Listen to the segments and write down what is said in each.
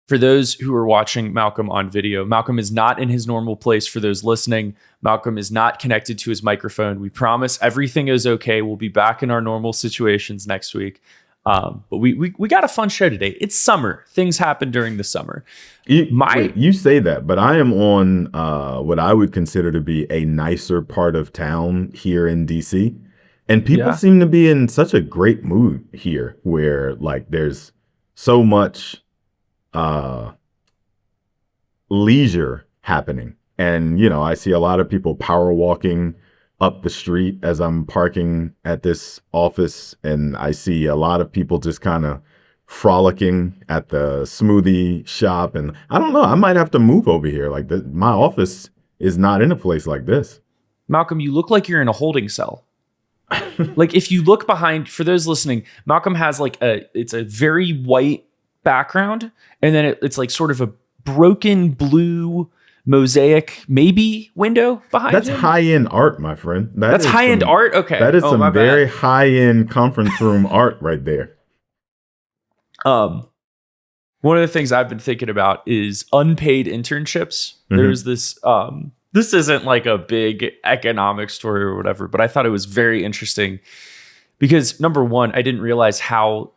For those who are watching Malcolm on video, Malcolm is not in his normal place. For those listening, Malcolm is not connected to his microphone. We promise everything is okay. We'll be back in our normal situations next week. But we got a fun show today. It's summer. Things happen during the summer. You say that, but I am on what I would consider to be a nicer part of town here in DC. And people seem to be in such a great mood here where like there's so much leisure happening. And, you know, I see a lot of people power walking up the street as I'm parking at this office. And I see a lot of people just kind of frolicking at the smoothie shop. And I don't know, I might have to move over here. Like my office is not in a place like this. Malcolm, you look like you're in a holding cell. Like if you look behind, for those listening, Malcolm has like it's a very white background, and then it's like sort of a broken blue mosaic maybe window behind That's him. high-end art, my friend. That's high-end art? Okay. That is some very high-end conference room art right there. One of the things I've been thinking about is unpaid internships. Mm-hmm. There's this this isn't like a big economic story or whatever, but I thought it was very interesting because number one, I didn't realize how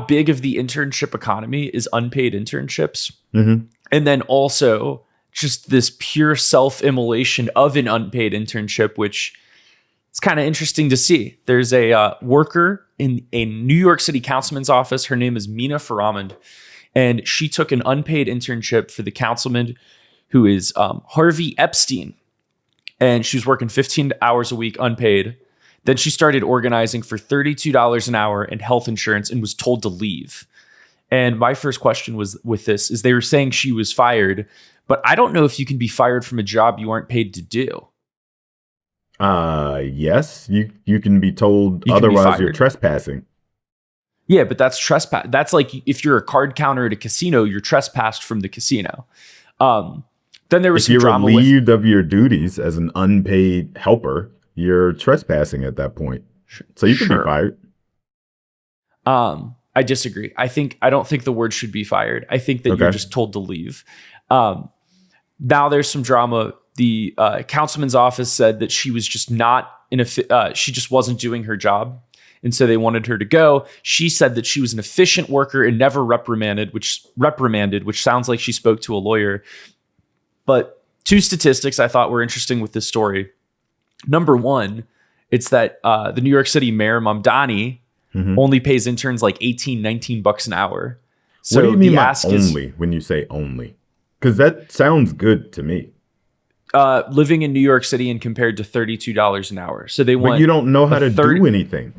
big of the internship economy is unpaid internships. Mm-hmm. And then also just this pure self-immolation of an unpaid internship, which it's kind of interesting to see. There's a worker in a New York City councilman's office. Her name is Mina Faramand, and she took an unpaid internship for the councilman who is Harvey Epstein. And she was working 15 hours a week unpaid. Then she started organizing for $32 an hour and health insurance and was told to leave. And my first question was with this is they were saying she was fired, but I don't know if you can be fired from a job you aren't paid to do. Yes, you can be told otherwise you're trespassing. Yeah, but that's trespass. That's like if you're a card counter at a casino, you're trespassed from the casino. Then there was some drama. If you're relieved of your duties as an unpaid helper, you're trespassing at that point. So you can be fired. I disagree. I don't think the word should be fired. I think that you're just told to leave. Now there's some drama. The councilman's office said that she was just she just wasn't doing her job. And so they wanted her to go. She said that she was an efficient worker and never reprimanded, which sounds like she spoke to a lawyer. But two statistics I thought were interesting with this story. Number one, it's that the New York City mayor, Mamdani, only pays interns like $18-19 an hour. So what do you mean by only when you say only? Because that sounds good to me. Living in New York City and compared to $32 an hour. So they want. But you don't know how to do anything.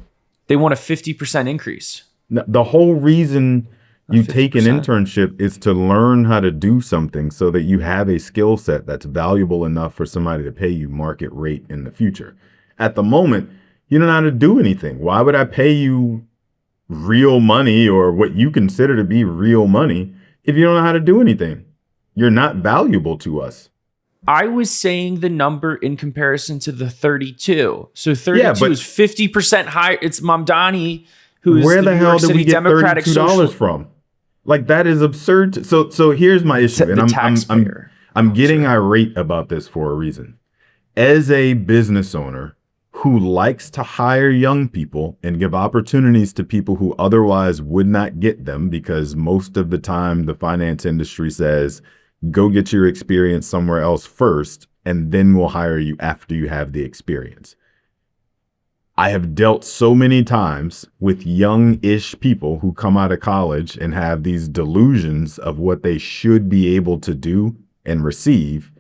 They want a 50% increase. The whole reason you take an internship is to learn how to do something so that you have a skill set that's valuable enough for somebody to pay you market rate in the future. At the moment, you don't know how to do anything. Why would I pay you real money or what you consider to be real money if you don't know how to do anything? You're not valuable to us. I was saying the number in comparison to the 32. So 32 is 50% higher. It's Mamdani, who is where the hell did we get Democratic $32 from? Like, that is absurd. So here's my issue, and I'm getting irate about this for a reason. As a business owner who likes to hire young people and give opportunities to people who otherwise would not get them, because most of the time the finance industry says, go get your experience somewhere else first, and then we'll hire you after you have the experience. I have dealt so many times with young-ish people who come out of college and have these delusions of what they should be able to do and receive.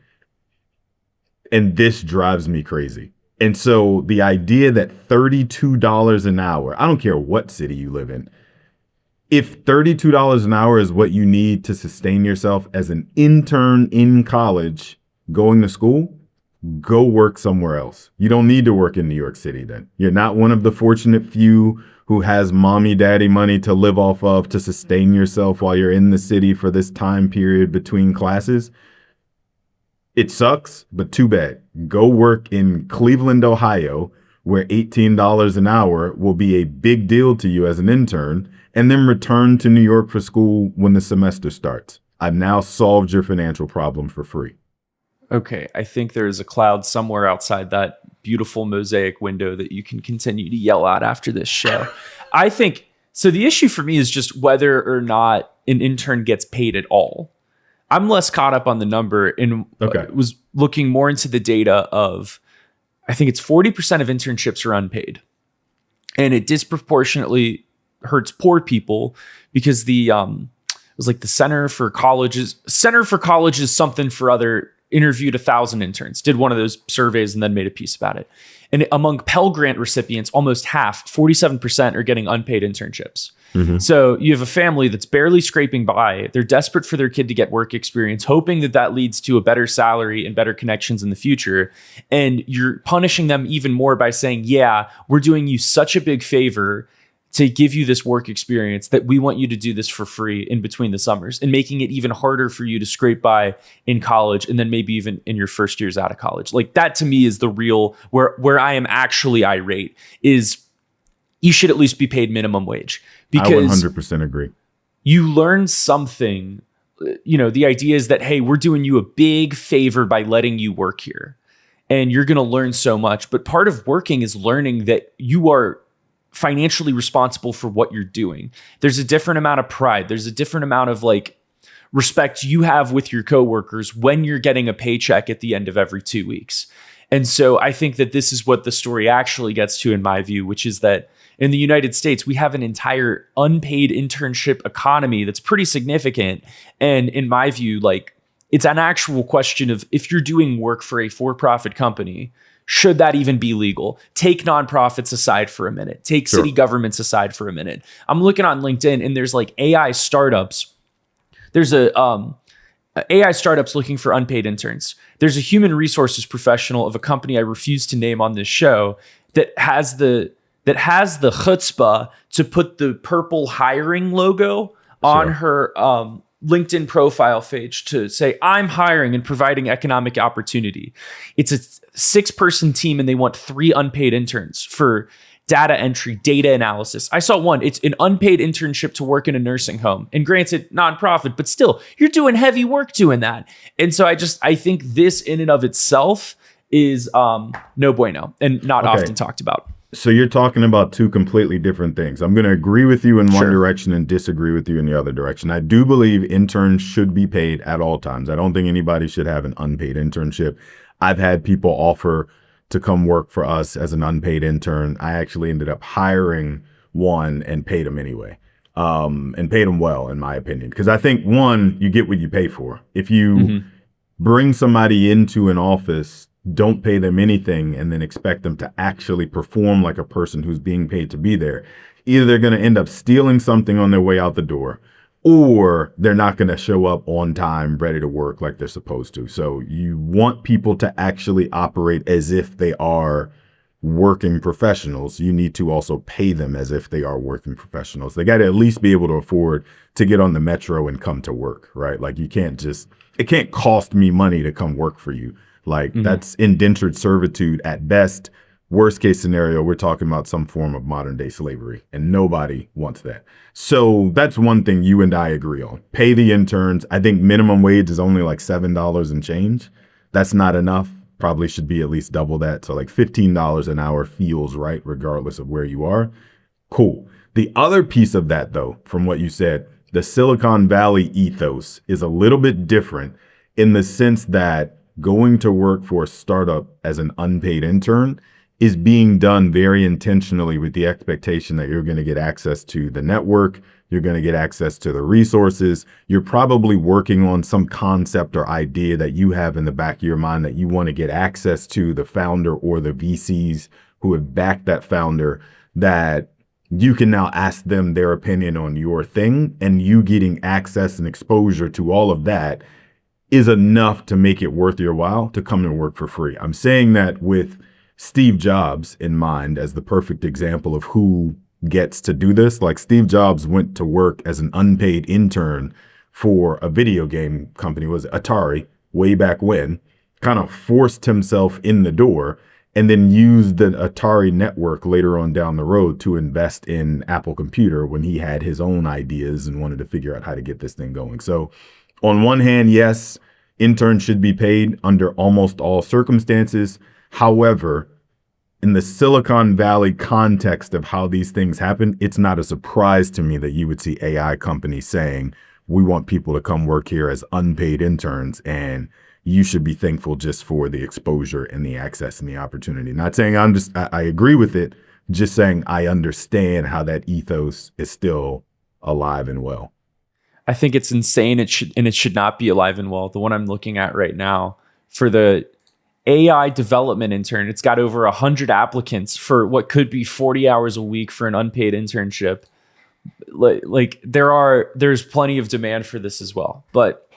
And this drives me crazy. And so the idea that $32 an hour, I don't care what city you live in, if $32 an hour is what you need to sustain yourself as an intern in college going to school, go work somewhere else. You don't need to work in New York City then. You're not one of the fortunate few who has mommy, daddy money to live off of to sustain yourself while you're in the city for this time period between classes. It sucks, but too bad. Go work in Cleveland, Ohio, where $18 an hour will be a big deal to you as an intern, and then return to New York for school when the semester starts. I've now solved your financial problem for free. Okay, I think there's a cloud somewhere outside that beautiful mosaic window that you can continue to yell at after this show. I think, so the issue for me is just whether or not an intern gets paid at all. I'm less caught up on the number and was looking more into the data of, I think it's 40% of internships are unpaid. And it disproportionately hurts poor people because it was like the Center for Colleges something for other interviewed 1,000 interns, did one of those surveys and then made a piece about it. And among Pell Grant recipients, almost half, 47% are getting unpaid internships. Mm-hmm. So you have a family that's barely scraping by. They're desperate for their kid to get work experience, hoping that that leads to a better salary and better connections in the future. And you're punishing them even more by saying, yeah, we're doing you such a big favor to give you this work experience that we want you to do this for free in between the summers, and making it even harder for you to scrape by in college and then maybe even in your first years out of college. Like, that to me is the real where I am actually irate, is you should at least be paid minimum wage, because I 100% agree. You learn something. The idea is that, hey, we're doing you a big favor by letting you work here, and you're going to learn so much. But part of working is learning that you are financially responsible for what you're doing. There's a different amount of pride. There's a different amount of respect you have with your coworkers when you're getting a paycheck at the end of every 2 weeks. And so I think that this is what the story actually gets to, in my view, which is that in the United States, we have an entire unpaid internship economy that's pretty significant. And in my view, it's an actual question of, if you're doing work for a for-profit company, should that even be legal? Take nonprofits aside for a minute. Take city governments aside for a minute. I'm looking on LinkedIn, and there's AI startups. There's AI startups looking for unpaid interns. There's a human resources professional of a company I refuse to name on this show that has the chutzpah to put the purple hiring logo on her LinkedIn profile page to say, I'm hiring and providing economic opportunity. It's a 6-person team, and they want 3 unpaid interns for data entry, data analysis. I saw one. It's an unpaid internship to work in a nursing home. And granted, nonprofit, but still, you're doing heavy work doing that. And so I think this in and of itself is no bueno and not often talked about. So you're talking about 2 completely different things. I'm going to agree with you in one direction and disagree with you in the other direction. I do believe interns should be paid at all times. I don't think anybody should have an unpaid internship. I've had people offer to come work for us as an unpaid intern. I actually ended up hiring one and paid them anyway, and paid them well, in my opinion. Because I think, one, you get what you pay for. If you bring somebody into an office, don't pay them anything, and then expect them to actually perform like a person who's being paid to be there, either they're going to end up stealing something on their way out the door, or they're not going to show up on time, ready to work like they're supposed to. So you want people to actually operate as if they are working professionals. You need to also pay them as if they are working professionals. They got to at least be able to afford to get on the metro and come to work, right? It can't cost me money to come work for you. That's indentured servitude at best. Worst case scenario, we're talking about some form of modern day slavery, and nobody wants that. So that's one thing you and I agree on. Pay the interns. I think minimum wage is only $7 and change. That's not enough. Probably should be at least double that. So $15 an hour feels right, regardless of where you are. Cool. The other piece of that, though, from what you said, the Silicon Valley ethos is a little bit different, in the sense that going to work for a startup as an unpaid intern is being done very intentionally with the expectation that you're going to get access to the network, you're going to get access to the resources, you're probably working on some concept or idea that you have in the back of your mind that you want to get access to the founder or the VCs who have backed that founder, that you can now ask them their opinion on your thing, and you getting access and exposure to all of that is enough to make it worth your while to come to work for free. I'm saying that with Steve Jobs in mind as the perfect example of who gets to do this. Steve Jobs went to work as an unpaid intern for a video game company, was Atari, way back when, kind of forced himself in the door, and then used the Atari network later on down the road to invest in Apple Computer when he had his own ideas and wanted to figure out how to get this thing going. So on one hand, yes, interns should be paid under almost all circumstances. However, in the Silicon Valley context of how these things happen, it's not a surprise to me that you would see AI companies saying, we want people to come work here as unpaid interns, and you should be thankful just for the exposure and the access and the opportunity. Not saying I agree with it, just saying I understand how that ethos is still alive and well. I think it's insane. It should not be alive and well. The one I'm looking at right now for the AI development intern, it's got over 100 applicants for what could be 40 hours a week for an unpaid internship. Like there's plenty of demand for this as well, but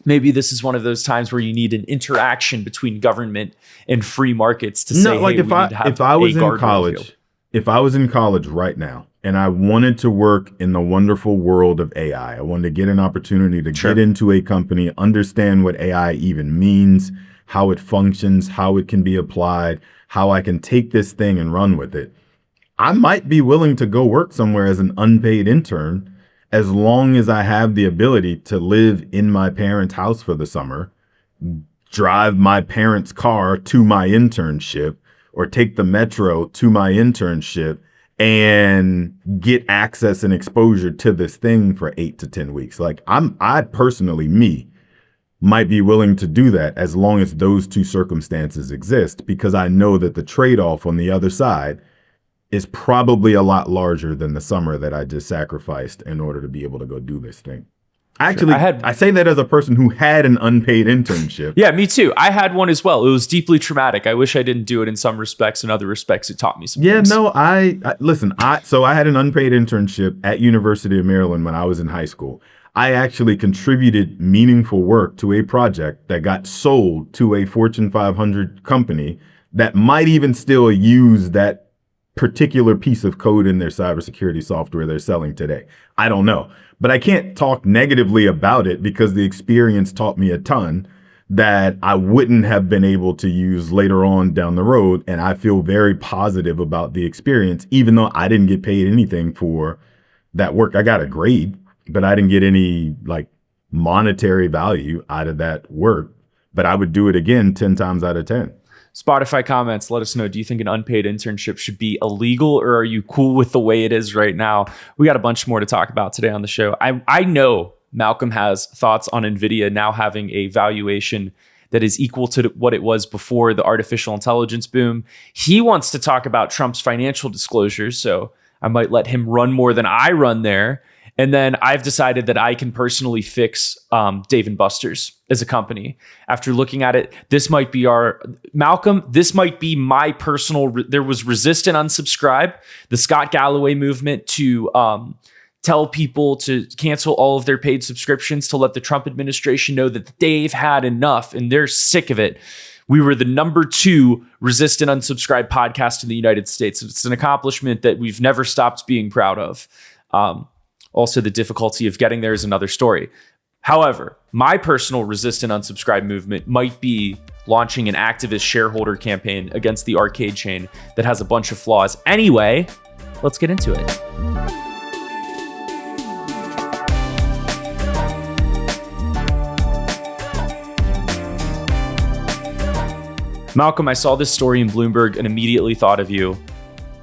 maybe this is one of those times where you need an interaction between government and free markets to say, like, hey, if I was in college right now and I wanted to work in the wonderful world of AI, I wanted to get an opportunity to get into a company, understand what AI even means, how it functions, how it can be applied, how I can take this thing and run with it. I might be willing to go work somewhere as an unpaid intern as long as I have the ability to live in my parents' house for the summer, drive my parents' car to my internship, or take the metro to my internship and get access and exposure to this thing for 8 to 10 weeks. Like I personally, might be willing to do that as long as those two circumstances exist, because I know that the trade-off on the other side is probably a lot larger than the summer that I just sacrificed in order to be able to go do this thing. Actually, I say that as a person who had an unpaid internship. Yeah, me too. I had one as well. It was deeply traumatic. I wish I didn't do it in some respects. In other respects, it taught me some things. Yeah, no, listen, so I had an unpaid internship at University of Maryland when I was in high school. I actually contributed meaningful work to a project that got sold to a Fortune 500 company that might even still use that particular piece of code in their cybersecurity software they're selling today. I don't know, but I can't talk negatively about it because the experience taught me a ton that I wouldn't have been able to use later on down the road. And I feel very positive about the experience, even though I didn't get paid anything for that work. I got a grade, but I didn't get any like monetary value out of that work. But I would do it again 10 times out of 10. Spotify comments, let us know, do you think an unpaid internship should be illegal, or are you cool with the way it is right now? We got a bunch more to talk about today on the show. I know Malcolm has thoughts on Nvidia now having a valuation that is equal to what it was before the artificial intelligence boom. He wants to talk about Trump's financial disclosures, so I might let him run more than I run there. And then I've decided that I can personally fix Dave & Buster's as a company. After looking at it, this might be this might be my personal, there was resist and unsubscribe, the Scott Galloway movement to tell people to cancel all of their paid subscriptions to let the Trump administration know that they've had enough and they're sick of it. We were the #2 resist and unsubscribe podcast in the United States. It's an accomplishment that we've never stopped being proud of. Also, the difficulty of getting there is another story. However, my personal resist and unsubscribe movement might be launching an activist shareholder campaign against the arcade chain that has a bunch of flaws. Anyway, let's get into it. Malcolm, I saw this story in Bloomberg and immediately thought of you.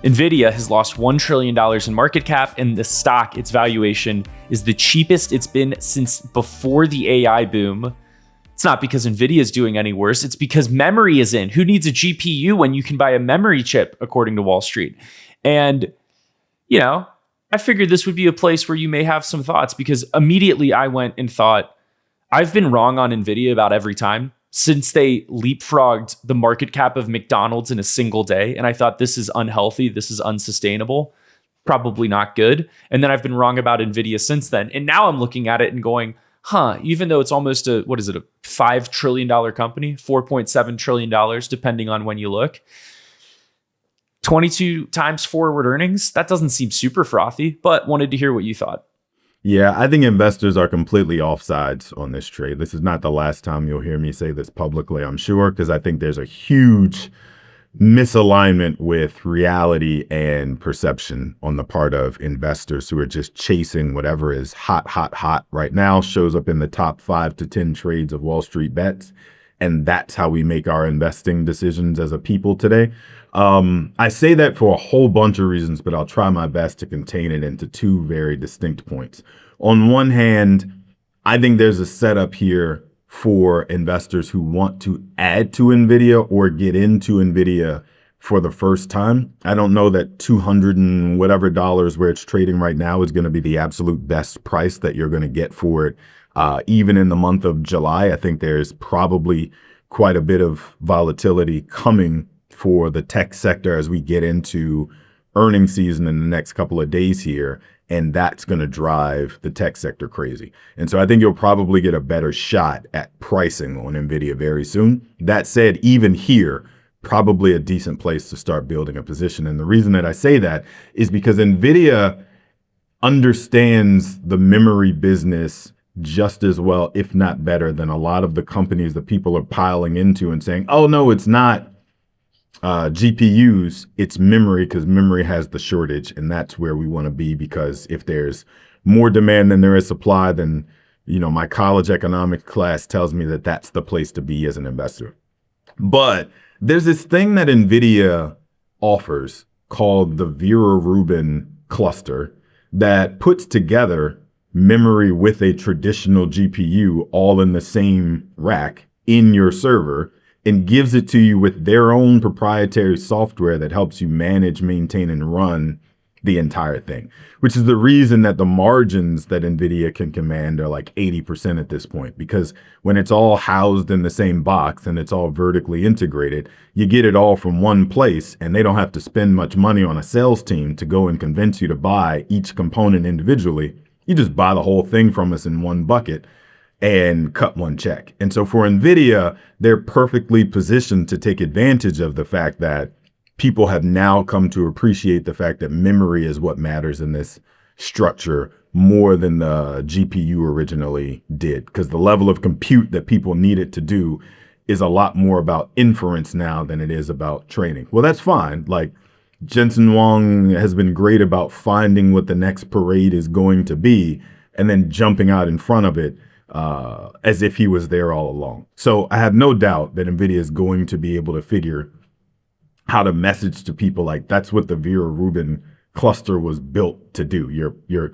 Nvidia has lost $1 trillion in market cap, and the stock, its valuation, is the cheapest it's been since before the AI boom. It's not because Nvidia is doing any worse. It's because memory is in. Who needs a GPU when you can buy a memory chip, according to Wall Street? And, I figured this would be a place where you may have some thoughts, because immediately I went and thought, I've been wrong on Nvidia about every time since they leapfrogged the market cap of McDonald's in a single day. And I thought, this is unhealthy. This is unsustainable. Probably not good. And then I've been wrong about Nvidia since then. And now I'm looking at it and going, even though it's almost a $5 trillion company, $4.7 trillion, depending on when you look, 22 times forward earnings, that doesn't seem super frothy, but wanted to hear what you thought. Yeah, I think investors are completely offsides on this trade. This is not the last time you'll hear me say this publicly, I'm sure, because I think there's a huge misalignment with reality and perception on the part of investors who are just chasing whatever is hot right now, shows up in the top 5 to 10 trades of Wall Street bets. And that's how we make our investing decisions as a people today. I say that for a whole bunch of reasons, but I'll try my best to contain it into 2 very distinct points. On one hand, I think there's a setup here for investors who want to add to Nvidia or get into Nvidia for the first time. I don't know that 200 and whatever dollars where it's trading right now is going to be the absolute best price that you're going to get for it. Even in the month of July, I think there's probably quite a bit of volatility coming for the tech sector as we get into earnings season in the next couple of days here. And that's going to drive the tech sector crazy. And so I think you'll probably get a better shot at pricing on Nvidia very soon. That said, even here, probably a decent place to start building a position. And the reason that I say that is because Nvidia understands the memory business just as well, if not better, than a lot of the companies that people are piling into and saying, oh, no, it's not GPUs, it's memory, because memory has the shortage. And that's where we want to be, because if there's more demand than there is supply, then, my college economics class tells me that that's the place to be as an investor. But there's this thing that Nvidia offers called the Vera Rubin cluster that puts together memory with a traditional GPU all in the same rack in your server, and gives it to you with their own proprietary software that helps you manage, maintain, and run the entire thing, which is the reason that the margins that Nvidia can command are like 80% at this point, because when it's all housed in the same box and it's all vertically integrated, you get it all from one place, and they don't have to spend much money on a sales team to go and convince you to buy each component individually. You just buy the whole thing from us in one bucket and cut one check. And so for Nvidia, they're perfectly positioned to take advantage of the fact that people have now come to appreciate the fact that memory is what matters in this structure more than the GPU originally did, because the level of compute that people need it to do is a lot more about inference now than it is about training. Well, that's fine. Like, Jensen Huang has been great about finding what the next parade is going to be and then jumping out in front of it as if he was there all along. So I have no doubt that Nvidia is going to be able to figure how to message to people like that's what the Vera Rubin cluster was built to do. You're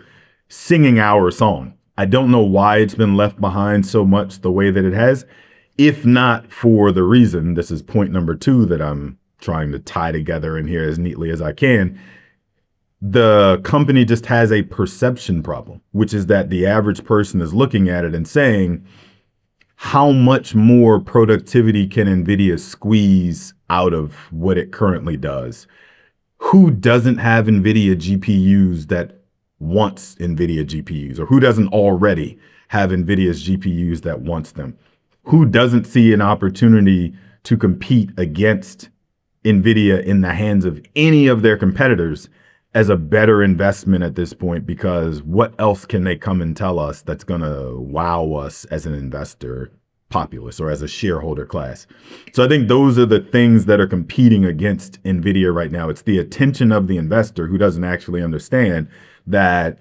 singing our song. I don't know why it's been left behind so much the way that it has, if not for the reason, this is point number 2 that I'm trying to tie together in here as neatly as I can. The company just has a perception problem, which is that the average person is looking at it and saying, how much more productivity can Nvidia squeeze out of what it currently does? Who doesn't have Nvidia GPUs that wants Nvidia GPUs? Or who doesn't already have Nvidia's GPUs that wants them? Who doesn't see an opportunity to compete against Nvidia in the hands of any of their competitors as a better investment at this point? Because what else can they come and tell us that's going to wow us as an investor populace or as a shareholder class? So I think those are the things that are competing against Nvidia right now. It's the attention of the investor who doesn't actually understand that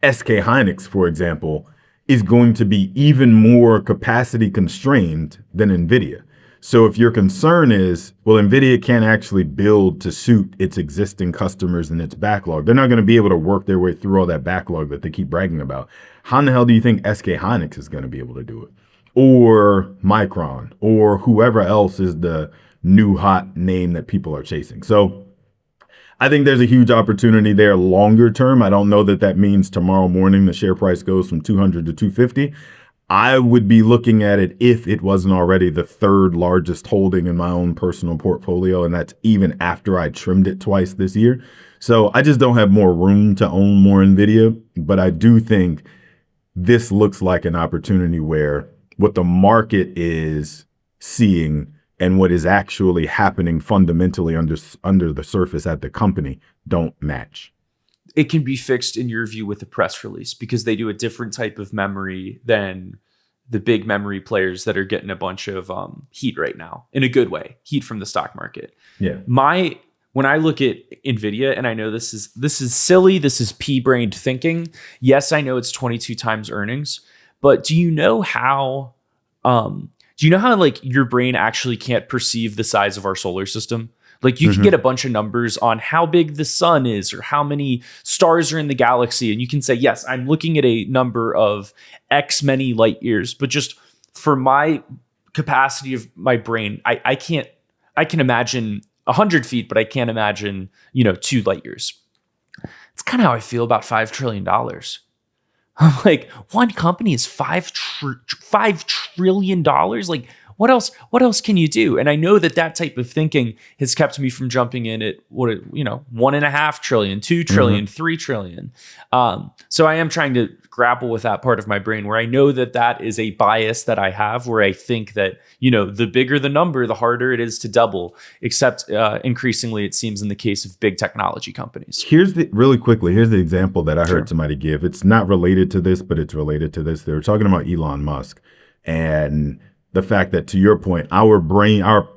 SK Hynix, for example, is going to be even more capacity constrained than Nvidia. So if your concern is, well, Nvidia can't actually build to suit its existing customers and its backlog, they're not going to be able to work their way through all that backlog that they keep bragging about. How in the hell do you think SK Hynix is going to be able to do it? Or Micron, or whoever else is the new hot name that people are chasing. So I think there's a huge opportunity there longer term. I don't know that that means tomorrow morning the share price goes from 200 to 250. I would be looking at it if it wasn't already the 3rd largest holding in my own personal portfolio. And that's even after I trimmed it twice this year. So I just don't have more room to own more Nvidia. But I do think this looks like an opportunity where what the market is seeing and what is actually happening fundamentally under the surface at the company don't match. It can be fixed in your view with a press release because they do a different type of memory than the big memory players that are getting a bunch of heat right now, in a good way, heat from the stock market. Yeah. When I look at Nvidia, and I know this is silly, this is pea-brained thinking. Yes, I know it's 22 times earnings, but do you know how like your brain actually can't perceive the size of our solar system? Like you can get a bunch of numbers on how big the sun is or how many stars are in the galaxy. And you can say, yes, I'm looking at a number of X many light years, but just for my capacity of my brain, I can imagine 100 feet, but I can't imagine, 2 light years. It's kind of how I feel about $5 trillion. I'm like, one company is $5 trillion. Like, what else can you do? And I know that type of thinking has kept me from jumping in at 1.5 trillion, 2 trillion, 3 trillion. So I am trying to grapple with that part of my brain where I know that is a bias that I have, where I think that, the bigger the number, the harder it is to double, except increasingly it seems in the case of big technology companies. Here's the example that I heard somebody give. It's not related to this, but it's related to this. They were talking about Elon Musk and the fact that, to your point, our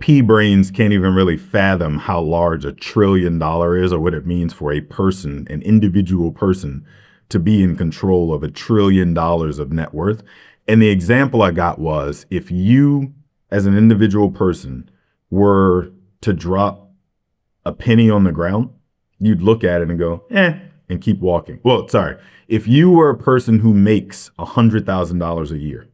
pea brains can't even really fathom how large $1 trillion is, or what it means for a person, an individual person, to be in control of $1 trillion of net worth. And the example I got was, if you, as an individual person, were to drop a penny on the ground, you'd look at it and go, and keep walking. Well, sorry. If you were a person who makes $100,000 a year,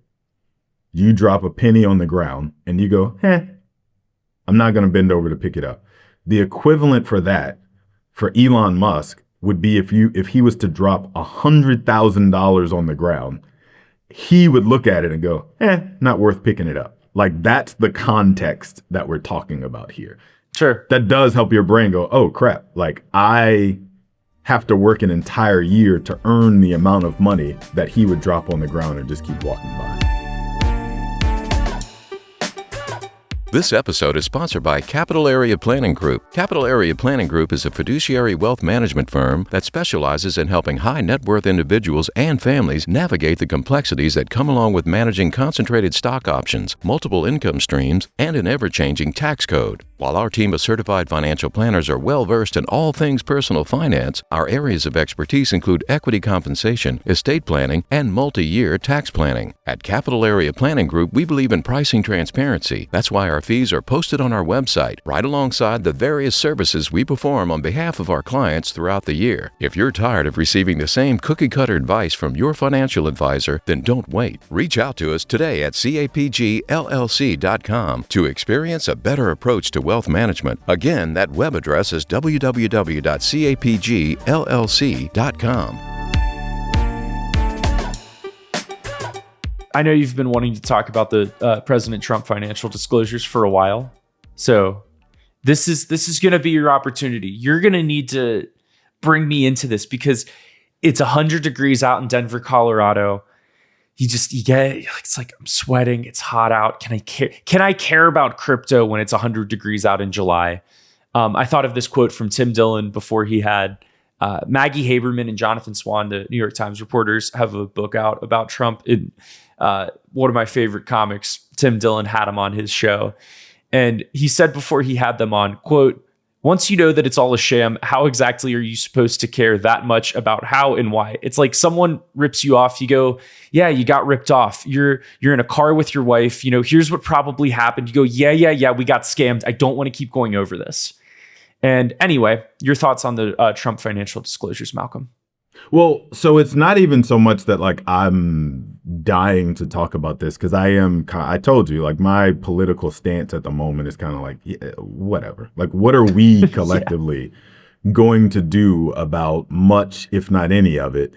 you drop a penny on the ground and you go, I'm not going to bend over to pick it up. The equivalent for that, for Elon Musk, would be if he was to drop $100,000 on the ground, he would look at it and go, not worth picking it up. Like, that's the context that we're talking about here. Sure. That does help your brain go, oh crap, like I have to work an entire year to earn the amount of money that he would drop on the ground and just keep walking by. This episode is sponsored by Capital Area Planning Group. Capital Area Planning Group is a fiduciary wealth management firm that specializes in helping high net worth individuals and families navigate the complexities that come along with managing concentrated stock options, multiple income streams, and an ever-changing tax code. While our team of certified financial planners are well-versed in all things personal finance, our areas of expertise include equity compensation, estate planning, and multi-year tax planning. At Capital Area Planning Group, we believe in pricing transparency. That's why our fees are posted on our website, right alongside the various services we perform on behalf of our clients throughout the year. If you're tired of receiving the same cookie-cutter advice from your financial advisor, then don't wait. Reach out to us today at capgllc.com to experience a better approach to wealth management. Again, that web address is www.capgllc.com. I know you've been wanting to talk about the President Trump financial disclosures for a while. So this is going to be your opportunity. You're going to need to bring me into this because it's 100 degrees out in Denver, Colorado. It's like, I'm sweating. It's hot out. Can I care about crypto when it's 100 degrees out in July? I thought of this quote from Tim Dillon before he had Maggie Haberman and Jonathan Swan, the New York Times reporters, have a book out about Trump. In one of my favorite comics, Tim Dillon had him on his show. And he said before he had them on, quote, "Once you know that it's all a sham, how exactly are you supposed to care that much about how and why?" It's like someone rips you off. You go, yeah, you got ripped off. You're in a car with your wife. Here's what probably happened. You go, yeah, we got scammed. I don't want to keep going over this. And anyway, your thoughts on the Trump financial disclosures, Malcolm? Well, so it's not even so much that like I'm dying to talk about this because I told you, like, my political stance at the moment is kind of like, yeah, whatever. Like, what are we collectively going to do about much, if not any of it,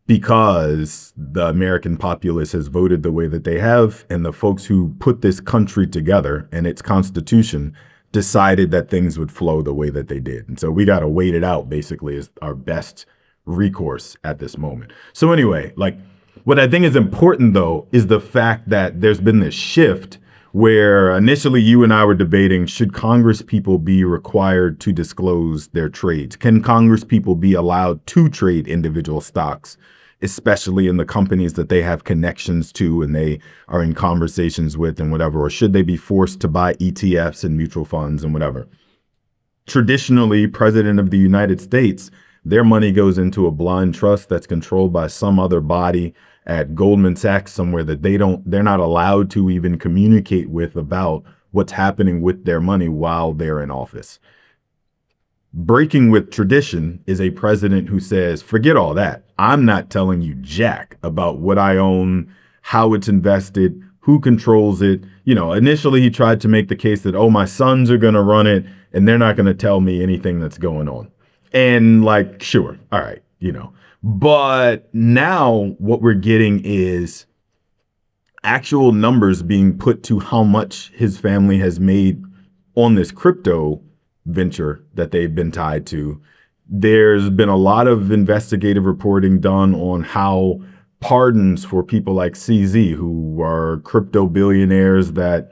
because the American populace has voted the way that they have, and the folks who put this country together and its constitution decided that things would flow the way that they did. And so we got to wait it out, basically, is our best recourse at this moment. So anyway, like, what I think is important, though, is the fact that there's been this shift where initially you and I were debating, should Congress people be required to disclose their trades? Can Congress people be allowed to trade individual stocks especially in the companies that they have connections to and they are in conversations with and whatever, or should they be forced to buy ETFs and mutual funds and whatever? Traditionally, President of the United States, their money goes into a blind trust that's controlled by some other body at Goldman Sachs somewhere that they're not allowed to even communicate with about what's happening with their money while they're in office. Breaking with tradition is a president who says, forget all that. I'm not telling you jack about what I own, how it's invested, who controls it. Initially he tried to make the case that, my sons are going to run it and they're not going to tell me anything that's going on. And sure. All right. But now what we're getting is actual numbers being put to how much his family has made on this crypto venture that they've been tied to. There's been a lot of investigative reporting done on how pardons for people like CZ, who are crypto billionaires that,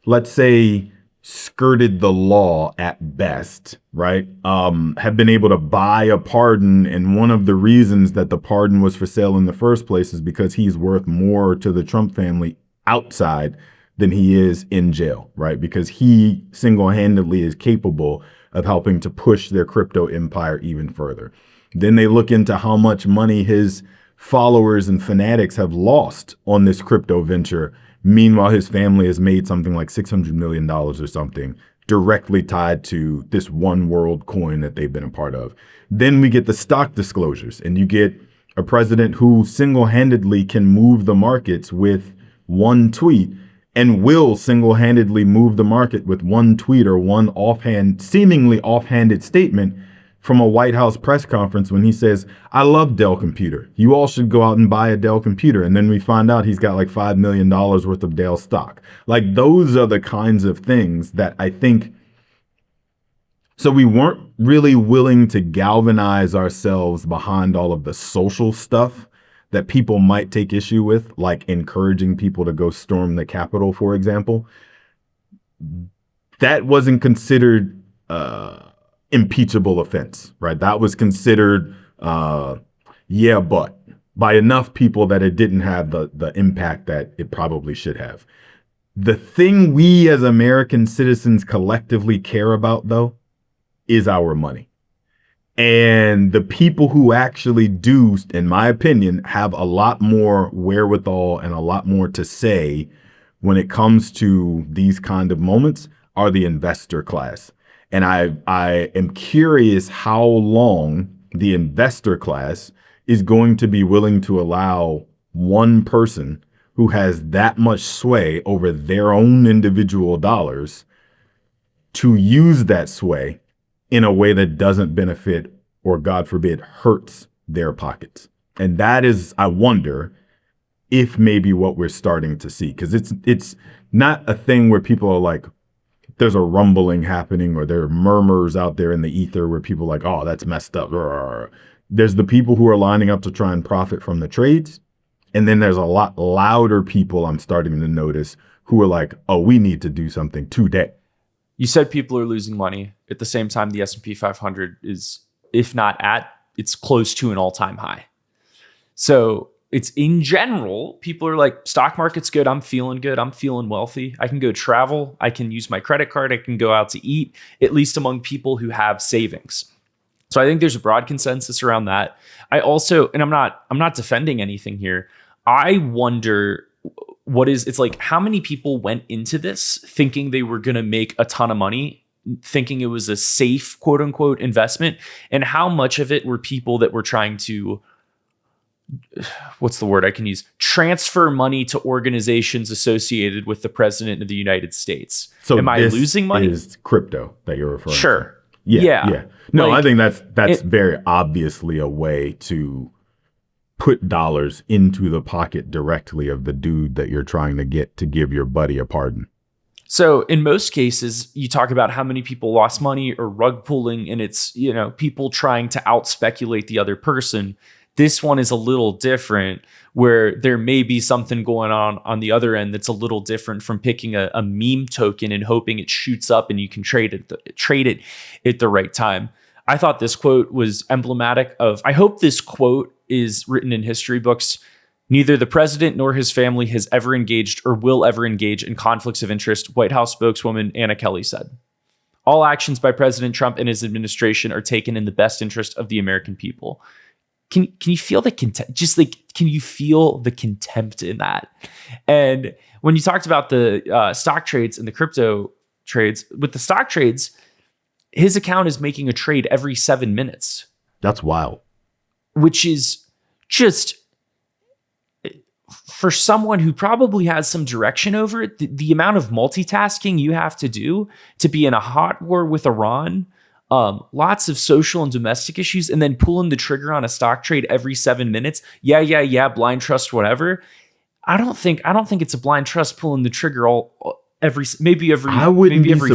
let's say, skirted the law at best, right? Have been able to buy a pardon. And one of the reasons that the pardon was for sale in the first place is because he's worth more to the Trump family outside than he is in jail, right? Because he single-handedly is capable of helping to push their crypto empire even further. Then they look into how much money his followers and fanatics have lost on this crypto venture. Meanwhile, his family has made something like $600 million or something directly tied to this one world coin that they've been a part of. Then we get the stock disclosures, and you get a president who single-handedly can move the markets with one tweet, and will single-handedly move the market with one tweet or one seemingly offhanded statement from a White House press conference when he says, I love Dell computer. You all should go out and buy a Dell computer. And then we find out he's got $5 million worth of Dell stock. Those are the kinds of things that I think. So we weren't really willing to galvanize ourselves behind all of the social stuff that people might take issue with, like encouraging people to go storm the Capitol, for example. That wasn't considered impeachable offense, right? That was considered, but by enough people that it didn't have the impact that it probably should have. The thing we as American citizens collectively care about, though, is our money. And the people who actually do, in my opinion, have a lot more wherewithal and a lot more to say when it comes to these kind of moments are the investor class. And I am curious how long the investor class is going to be willing to allow one person who has that much sway over their own individual dollars to use that sway in a way that doesn't benefit or, God forbid, hurts their pockets. And that is, I wonder, if maybe what we're starting to see. Because it's not a thing where people are like, there's a rumbling happening or there are murmurs out there in the ether where people are like, oh, that's messed up. There's the people who are lining up to try and profit from the trades. And then there's a lot louder people I'm starting to notice who are like, oh, we need to do something today. You said people are losing money. At the same time, the S&P 500 is, if not it's close to an all-time high. So it's in general, people are like, stock market's good. I'm feeling good. I'm feeling wealthy. I can go travel. I can use my credit card. I can go out to eat, at least among people who have savings. So I think there's a broad consensus around that. I also, and I'm not defending anything here. I wonder it's like, how many people went into this thinking they were going to make a ton of money, thinking it was a safe, quote unquote, investment, and how much of it were people that were trying to, what's the word I can use? Transfer money to organizations associated with the president of the United States. So am I losing money? Is crypto that you're referring to? Sure. Yeah. No, I think that's very obviously a way to put dollars into the pocket directly of the dude that you're trying to get to give your buddy a pardon. So in most cases, you talk about how many people lost money or rug pulling, and it's, people trying to out speculate the other person. This one is a little different, where there may be something going on the other end that's a little different from picking a meme token and hoping it shoots up and you can trade it at the right time. I thought this quote was emblematic of, I hope this quote is written in history books. Neither the president nor his family has ever engaged or will ever engage in conflicts of interest, White House spokeswoman Anna Kelly said. All actions by President Trump and his administration are taken in the best interest of the American people. Can you feel the contempt? Just like, can you feel the contempt in that? And when you talked about the stock trades and the crypto trades, with the stock trades, his account is making a trade every 7 minutes. That's wild. Which is just, for someone who probably has some direction over it, the amount of multitasking you have to do to be in a hot war with Iran, lots of social and domestic issues, and then pulling the trigger on a stock trade every 7 minutes. Yeah, blind trust, whatever. I don't think it's a blind trust pulling the trigger maybe every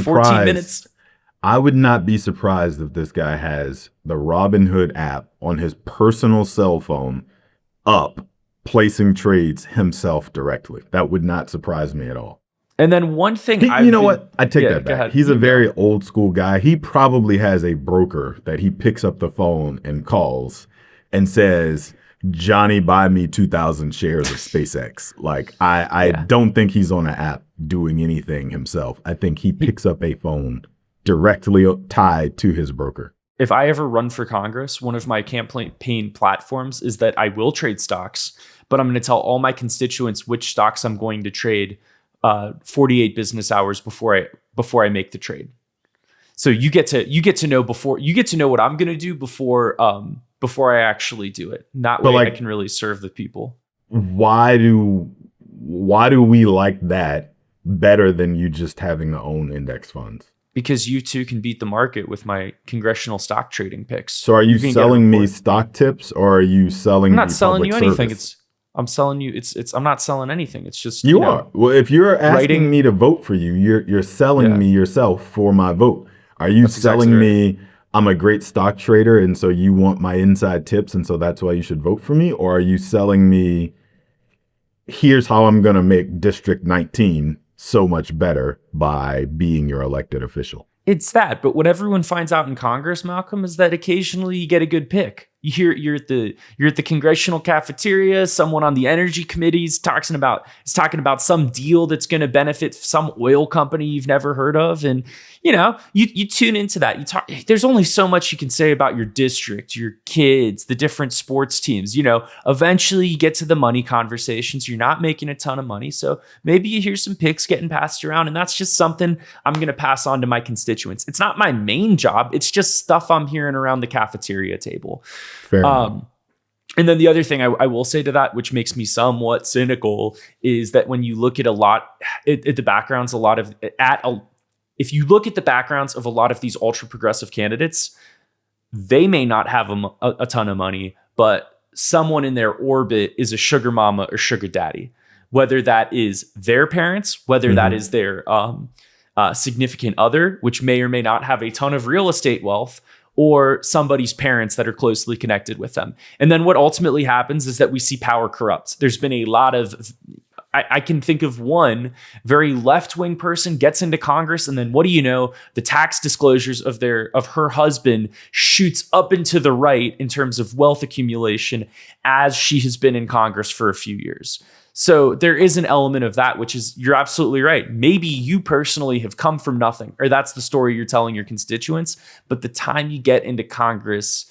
14 minutes. I would not be surprised if this guy has the Robinhood app on his personal cell phone up, placing trades himself directly. That would not surprise me at all. And then one thing, what? I take that back. He's a very old school guy. He probably has a broker that he picks up the phone and calls and says, Johnny, buy me 2,000 shares of SpaceX. Like, I don't think he's on an app doing anything himself. I think he picks up a phone directly tied to his broker. If I ever run for Congress, one of my campaign platforms is that I will trade stocks, but I'm going to tell all my constituents which stocks I'm going to trade 48 business hours before I make the trade. So you get to know what I'm going to do before I actually do it. That way I can really serve the people. Why do we like that better than you just having to own index funds? Because you too can beat the market with my congressional stock trading picks. So are you selling me stock tips, or are you selling me public service? I'm not selling you anything. I'm selling you. I'm not selling anything. It's just you are. Well, if you're asking me to vote for you, you're selling me yourself for my vote. Are you selling me? I'm a great stock trader, and so you want my inside tips, and so that's why you should vote for me? Or are you selling me? Here's how I'm going to make District 19 so much better by being your elected official. It's that, but what everyone finds out in Congress, Malcolm, is that occasionally you get a good pick. You're at the congressional cafeteria. Someone on the energy committee is talking about some deal that's going to benefit some oil company you've never heard of, and you tune into that. You talk. There's only so much you can say about your district, your kids, the different sports teams. Eventually you get to the money conversations. You're not making a ton of money, so maybe you hear some picks getting passed around, and that's just something I'm going to pass on to my constituents. It's not my main job. It's just stuff I'm hearing around the cafeteria table. Fair enough. And then the other thing I will say to that, which makes me somewhat cynical, is that when you look at the backgrounds, if you look at the backgrounds of a lot of these ultra progressive candidates, they may not have a ton of money, but someone in their orbit is a sugar mama or sugar daddy, whether that is their parents, whether that is their significant other, which may or may not have a ton of real estate wealth, or somebody's parents that are closely connected with them. And then what ultimately happens is that we see power corrupt. There's been a lot of, I can think of one very left-wing person gets into Congress, and then what do you know? The tax disclosures of her husband shoots up into the right in terms of wealth accumulation as she has been in Congress for a few years. So there is an element of that, which is, you're absolutely right. Maybe you personally have come from nothing, or that's the story you're telling your constituents. But the time you get into Congress,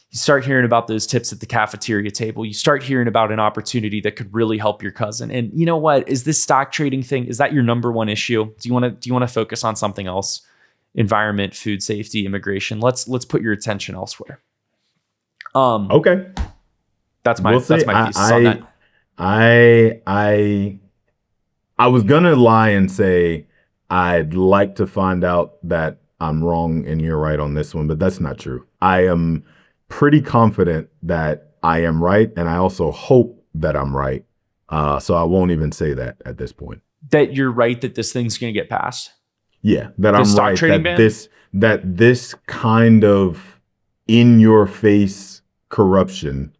you start hearing about those tips at the cafeteria table. You start hearing about an opportunity that could really help your cousin. And you know what? Is this stock trading thing, is that your number one issue? Do you want to focus on something else? Environment, food safety, immigration. Let's put your attention elsewhere. Okay. That's my thesis on that. I was gonna lie and say I'd like to find out that I'm wrong and you're right on this one, but that's not true. I am pretty confident that I am right, and I also hope that I'm right. So I won't even say that at this point. That you're right that this thing's gonna get passed? Yeah, that I'm right that this kind of in-your-face corruption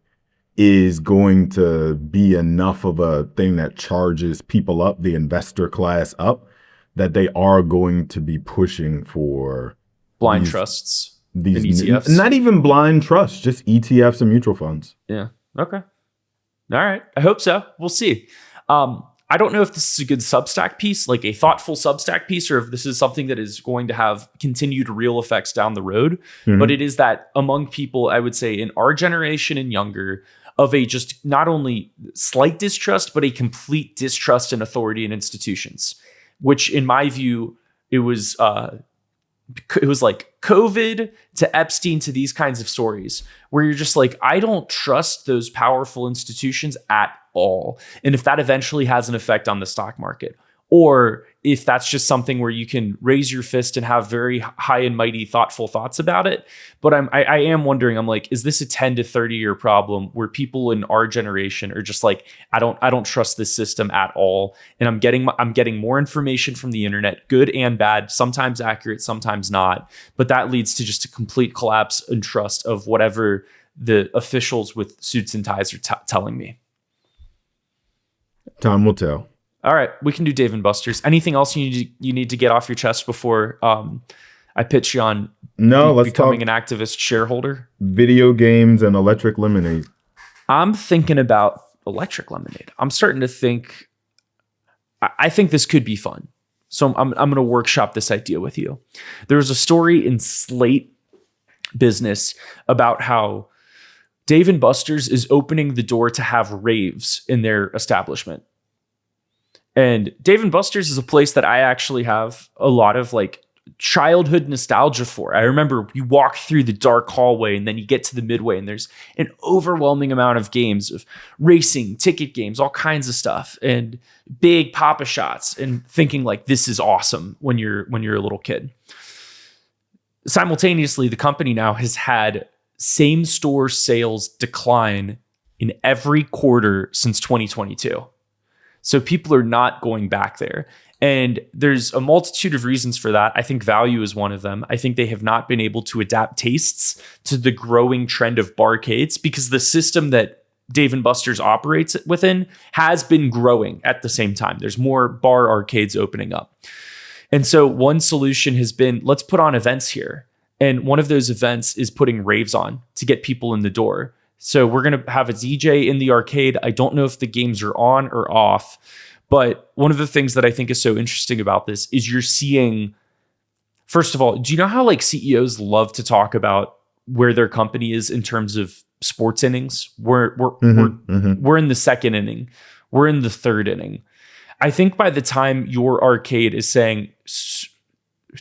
is going to be enough of a thing that charges people up, the investor class up, that they are going to be pushing for blind trusts. these ETFs? Not even blind trust, just ETFs and mutual funds. Yeah. Okay. All right. I hope so. We'll see. I don't know if this is a good Substack piece, like a thoughtful Substack piece, or if this is something that is going to have continued real effects down the road. But it is that among people, I would say in our generation and younger, of a just not only slight distrust, but a complete distrust in authority and institutions, which in my view, it was like COVID to Epstein to these kinds of stories where you're just like, I don't trust those powerful institutions at all. And if that eventually has an effect on the stock market, or if that's just something where you can raise your fist and have very high and mighty thoughtful thoughts about it. But I am wondering, I'm like, is this a 10 to 30 year problem where people in our generation are just like, I don't trust this system at all. And I'm getting more information from the internet, good and bad, sometimes accurate, sometimes not. But that leads to just a complete collapse in trust of whatever the officials with suits and ties are telling me. Time will tell. All right, we can do Dave and Buster's. Anything else you need to get off your chest before I pitch you on let's becoming an activist shareholder? Video games and electric lemonade. I'm thinking about electric lemonade. I'm starting to think, I think this could be fun. So I'm going to workshop this idea with you. There was a story in Slate Business about how Dave and Buster's is opening the door to have raves in their establishment. And Dave and Buster's is a place that I actually have a lot of like childhood nostalgia for. I remember you walk through the dark hallway and then you get to the midway and there's an overwhelming amount of games of racing, ticket games, all kinds of stuff, and big Papa shots, and thinking like this is awesome when you're a little kid. Simultaneously, the company now has had same store sales decline in every quarter since 2022. So people are not going back there. And there's a multitude of reasons for that. I think value is one of them. I think they have not been able to adapt tastes to the growing trend of barcades because the system that Dave & Buster's operates within has been growing at the same time. There's more bar arcades opening up. And so one solution has been, let's put on events here. And one of those events is putting raves on to get people in the door. So we're going to have a DJ in the arcade. I don't know if the games are on or off, but one of the things that I think is so interesting about this is you're seeing, first of all, do you know how like CEOs love to talk about where their company is in terms of sports innings? We're in the second inning. We're in the third inning. I think by the time your arcade is saying,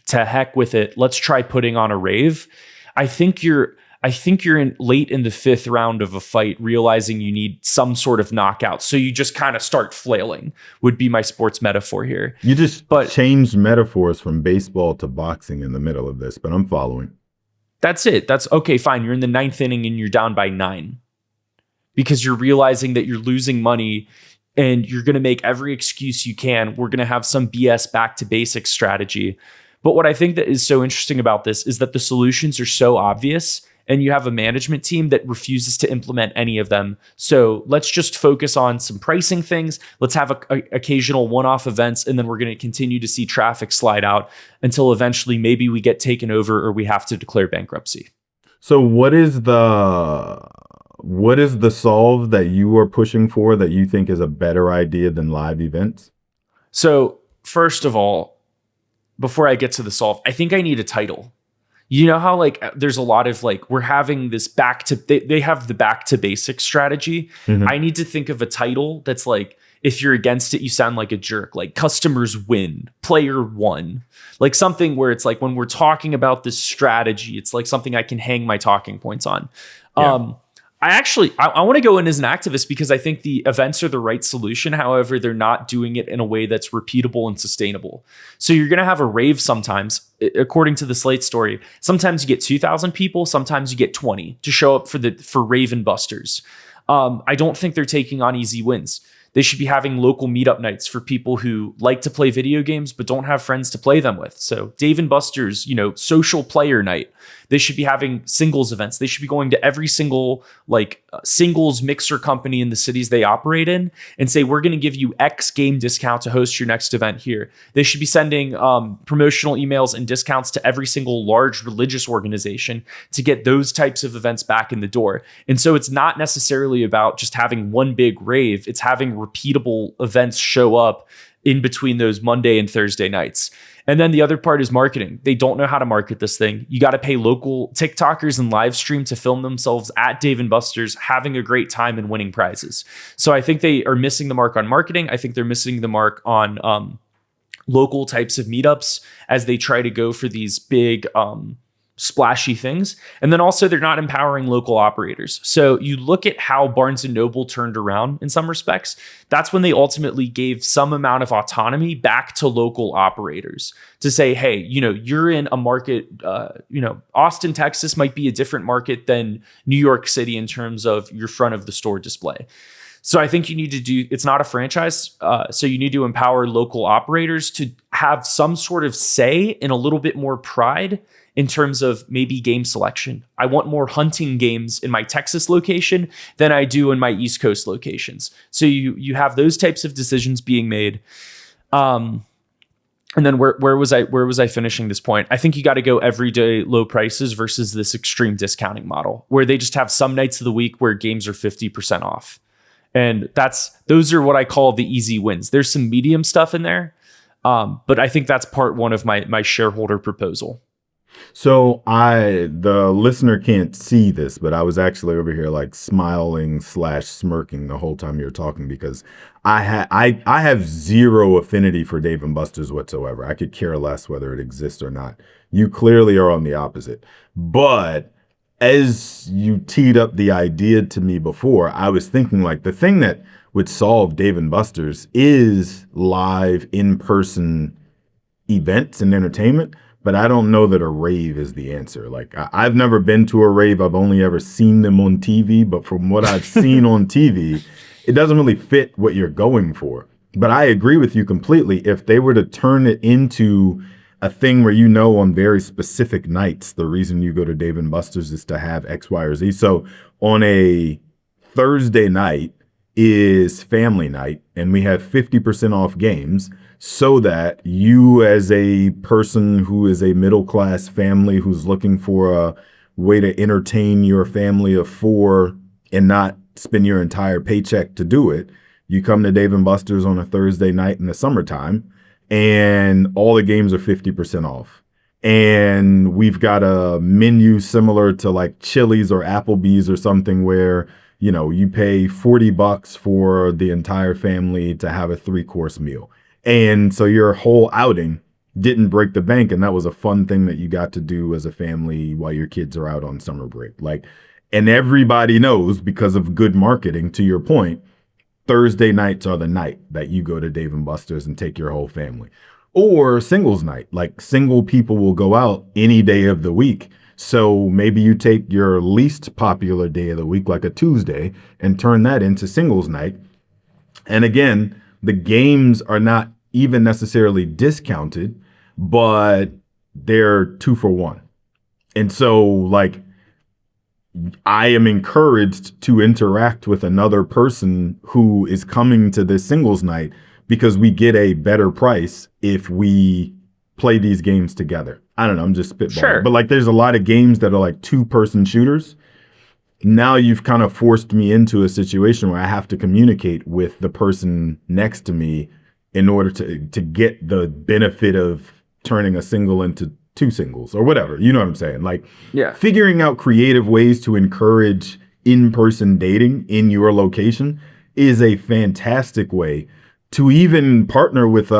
to heck with it, let's try putting on a rave, I think you're in late in the fifth round of a fight, realizing you need some sort of knockout. So you just kind of start flailing, would be my sports metaphor here. You just changed metaphors from baseball to boxing in the middle of this, but I'm following. That's it. That's okay, fine. You're in the ninth inning and you're down by 9 because you're realizing that you're losing money and you're going to make every excuse you can. We're going to have some BS back to basics strategy. But what I think that is so interesting about this is that the solutions are so obvious, and you have a management team that refuses to implement any of them. So let's just focus on some pricing things. Let's have occasional one-off events, and then we're going to continue to see traffic slide out until eventually maybe we get taken over or we have to declare bankruptcy. So what is the solve that you are pushing for that you think is a better idea than live events? So first of all, before I get to the solve, I think I need a title. You know how like there's a lot of like we're having this they have the back to basics strategy. Mm-hmm. I need to think of a title that's like, if you're against it, you sound like a jerk, like customers win, player won, like something where it's like when we're talking about this strategy, it's like something I can hang my talking points on. Yeah. I want to go in as an activist because I think the events are the right solution. However, they're not doing it in a way that's repeatable and sustainable. So you're going to have a rave sometimes, according to the Slate story. Sometimes you get 2,000 people, sometimes you get 20 to show up for Rave and Busters. I don't think they're taking on easy wins. They should be having local meetup nights for people who like to play video games but don't have friends to play them with. So Dave and Buster's, social player night. They should be having singles events. They should be going to every single singles mixer company in the cities they operate in and say, we're going to give you X game discount to host your next event here. They should be sending promotional emails and discounts to every single large religious organization to get those types of events back in the door. And so it's not necessarily about just having one big rave. It's having repeatable events show up in between those Monday and Thursday nights. And then the other part is marketing. They don't know how to market this thing. You got to pay local TikTokers and live stream to film themselves at Dave & Buster's having a great time and winning prizes. So I think they are missing the mark on marketing. I think they're missing the mark on local types of meetups as they try to go for these big splashy things. And then also they're not empowering local operators. So you look at how Barnes & Noble turned around in some respects. That's when they ultimately gave some amount of autonomy back to local operators to say, hey, you're in a market, Austin, Texas might be a different market than New York City in terms of your front of the store display. So I think you need to it's not a franchise. So you need to empower local operators to have some sort of say and a little bit more pride in terms of maybe game selection. I want more hunting games in my Texas location than I do in my East Coast locations. So you have those types of decisions being made. And then where was I finishing this point? I think you got to go everyday low prices versus this extreme discounting model where they just have some nights of the week where games are 50% off. And those are what I call the easy wins. There's some medium stuff in there. But I think that's part one of my shareholder proposal. So the listener can't see this, but I was actually over here like smiling / smirking the whole time you're talking because I have zero affinity for Dave & Buster's whatsoever. I could care less whether it exists or not. You clearly are on the opposite. But as you teed up the idea to me before, I was thinking like the thing that would solve Dave & Buster's is live in-person events and entertainment. But I don't know that a rave is the answer. Like I've never been to a rave. I've only ever seen them on TV. But from what I've seen on TV, it doesn't really fit what you're going for. But I agree with you completely. If they were to turn it into a thing where on very specific nights, the reason you go to Dave & Buster's is to have X, Y, or Z. So on a Thursday night is family night, and we have 50% off games. So that you as a person who is a middle-class family who's looking for a way to entertain your family of 4 and not spend your entire paycheck to do it, you come to Dave & Buster's on a Thursday night in the summertime and all the games are 50% off. And we've got a menu similar to like Chili's or Applebee's or something where, you pay $40 for the entire family to have a 3-course meal. And so your whole outing didn't break the bank. And that was a fun thing that you got to do as a family while your kids are out on summer break. And everybody knows because of good marketing, to your point, Thursday nights are the night that you go to Dave & Buster's and take your whole family. Or singles night, like single people will go out any day of the week. So maybe you take your least popular day of the week, like a Tuesday, and turn that into singles night. And again, the games are not even necessarily discounted, but they're 2 for 1. And so I am encouraged to interact with another person who is coming to this singles night because we get a better price if we play these games together. I don't know. I'm just spitballing. Sure. But there's a lot of games that are 2-person shooters. Now you've kind of forced me into a situation where I have to communicate with the person next to me in order to get the benefit of turning a single into 2 singles or whatever. You know what I'm saying? Figuring out creative ways to encourage in-person dating in your location is a fantastic way to even partner with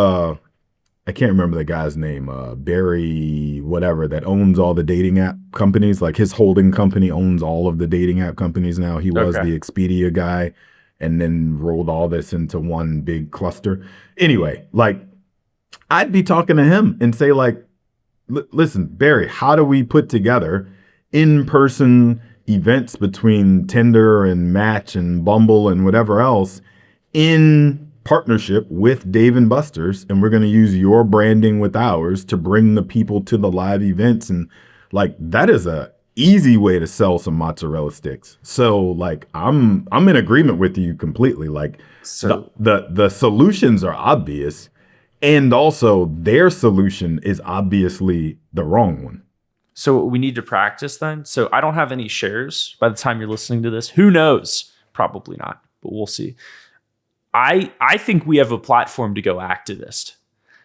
I can't remember the guy's name, Barry, whatever, that owns all the dating app companies. His holding company owns all of the dating app companies now. He was the Expedia guy and then rolled all this into one big cluster. Anyway, I'd be talking to him and say, listen, Barry, how do we put together in-person events between Tinder and Match and Bumble and whatever else in partnership with Dave & Buster's, and we're going to use your branding with ours to bring the people to the live events. And Like that is a easy way to sell some mozzarella sticks. So like I'm in agreement with you completely. Like So the solutions are obvious, and also their solution is obviously the wrong one. So we need to practice then. So I don't have any shares by the time you're listening to this. Who knows? Probably not, but we'll see. I think we have a platform to go activist,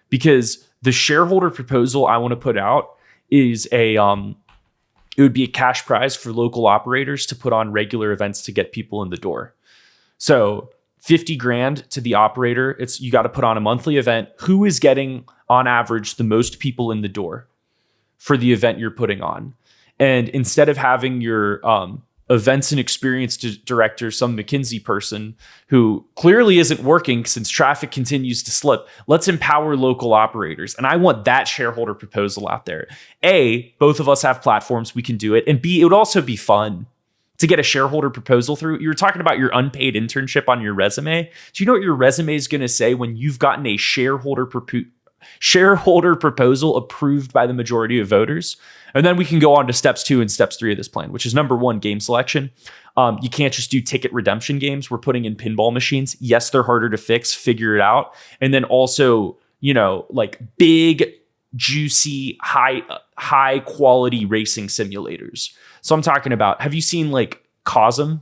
because the shareholder proposal I want to put out is it would be a cash prize for local operators to put on regular events to get people in the door. So 50 grand to the operator. You got to put on a monthly event. Who is getting on average the most people in the door for the event you're putting on? And instead of having your events and experience director, some McKinsey person who clearly isn't working since traffic continues to slip, let's empower local operators. And I want that shareholder proposal out there. A, both of us have platforms, we can do it. And B, it would also be fun to get a shareholder proposal through. You were talking about your unpaid internship on your resume. Do you know what your resume is going to say when you've gotten a shareholder proposal approved by the majority of voters? And then we can go on to steps 2 and steps 3 of this plan, which is number 1, game selection. You can't just do ticket redemption games. We're putting in pinball machines. Yes, they're harder to fix, figure it out. And then also, like big, juicy, high quality racing simulators. So I'm talking about, have you seen like Cosm?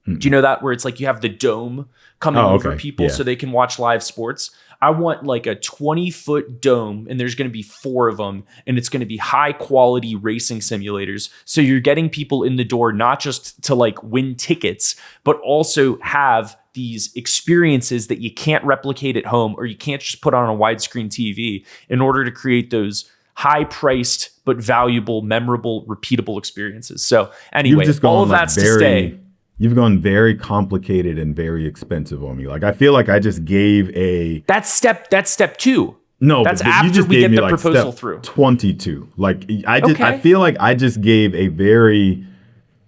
Do you know that, where it's like you have the dome coming over people so they can watch live sports? I want like a 20-foot dome, and there's going to be 4 of them, and it's going to be high quality racing simulators. So you're getting people in the door, not just to like win tickets, but also have these experiences that you can't replicate at home, or you can't just put on a widescreen TV, in order to create those high priced but valuable, memorable, repeatable experiences. So anyway, all of that's to stay. You've gone very complicated and very expensive on me. Like I feel like I just gave a That's step 2. No, that's but after you just we gave get me the like proposal step through. 22. Like I feel like I just gave a very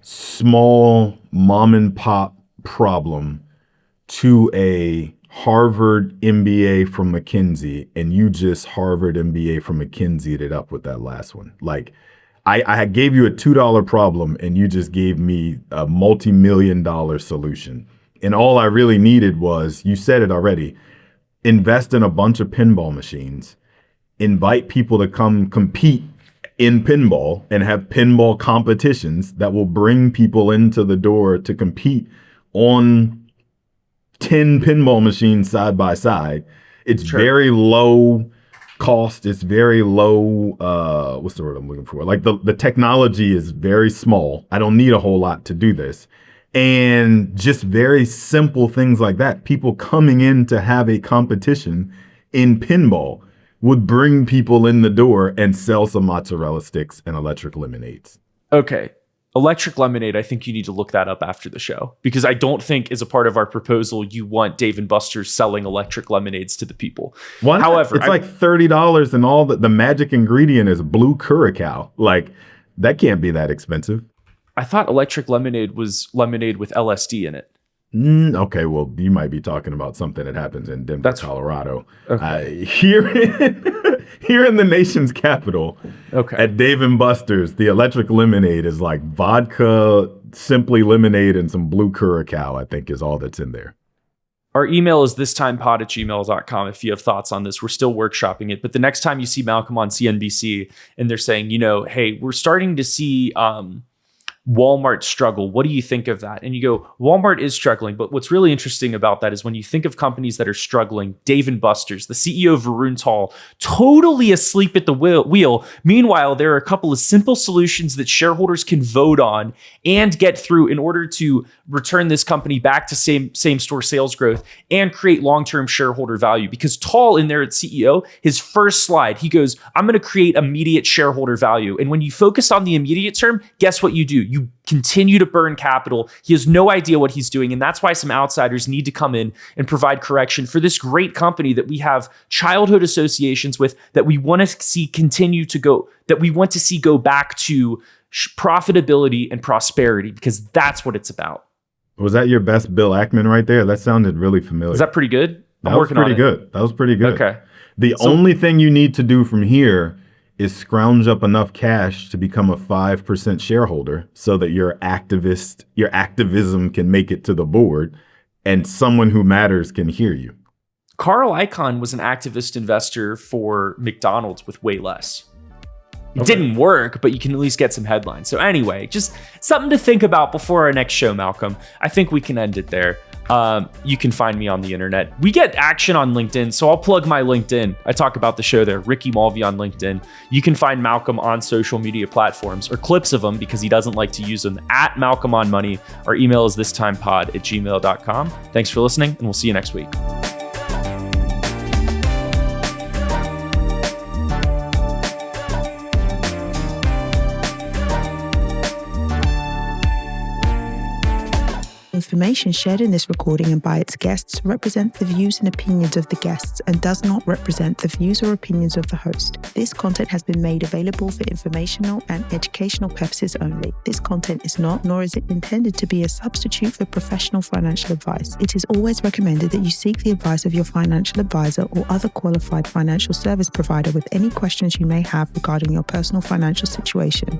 small mom and pop problem to a Harvard MBA from McKinsey, and you just Harvard MBA from McKinsey'd it up with that last one. Like I gave you a $2 problem, and you just gave me a multi-million-dollar solution. And all I really needed was, you said it already, invest in a bunch of pinball machines, invite people to come compete in pinball, and have pinball competitions that will bring people into the door to compete on 10 pinball machines side by side. It's very low cost. It's very low. What's the word I'm looking for? Like the technology is very small. I don't need a whole lot to do this. And just very simple things like that. People coming in to have a competition in pinball would bring people in the door and sell some mozzarella sticks and electric lemonades. Okay. Electric lemonade, I think you need to look that up after the show, because I don't think as a part of our proposal, you want Dave & Buster's selling electric lemonades to the people. Why not? However, it's like $30 and all the magic ingredient is blue curacao. Like that can't be that expensive. I thought electric lemonade was lemonade with LSD in it. Okay, well, you might be talking about something that happens in Denver, Colorado. Okay. Here in the nation's capital, at Dave & Buster's, the electric lemonade is like vodka, simply lemonade, and some blue curacao, I think is all that's in there. Our email is thistimepod@gmail.com if you have thoughts on this. We're still workshopping it. But the next time you see Malcolm on CNBC and they're saying, hey, we're starting to see Walmart struggle. What do you think of that? And you go, Walmart is struggling. But what's really interesting about that is when you think of companies that are struggling, Dave & Buster's, the CEO of Varun Tall, totally asleep at the wheel. Meanwhile, there are a couple of simple solutions that shareholders can vote on and get through in order to return this company back to same store sales growth and create long-term shareholder value. Because Tall in there at CEO, his first slide, he goes, I'm going to create immediate shareholder value. And when you focus on the immediate term, guess what you do? You continue to burn capital. He has no idea what he's doing. And that's why some outsiders need to come in and provide correction for this great company that we have childhood associations with, that we want to see continue to go, that we want to see go back to profitability and prosperity, because that's what it's about. Was that your best Bill Ackman right there? That sounded really familiar. Is that pretty good? That was pretty good. That was pretty good. Okay. The only thing you need to do from here is scrounge up enough cash to become a 5% shareholder so that your activism can make it to the board and someone who matters can hear you. Carl Icahn was an activist investor for McDonald's with way less. It didn't work, but you can at least get some headlines. So anyway, just something to think about before our next show, Malcolm. I think we can end it there. You can find me on the internet. We get action on LinkedIn, so I'll plug my LinkedIn. I talk about the show there, Ricky Mulvey on LinkedIn. You can find Malcolm on social media platforms or clips of him because he doesn't like to use them at Malcolm on Money. Our email is thistimepod@gmail.com. Thanks for listening, and we'll see you next week. Information shared in this recording and by its guests represent the views and opinions of the guests and does not represent the views or opinions of the host. This content has been made available for informational and educational purposes only. This content is not, nor is it intended to be a substitute for professional financial advice. It is always recommended that you seek the advice of your financial advisor or other qualified financial service provider with any questions you may have regarding your personal financial situation.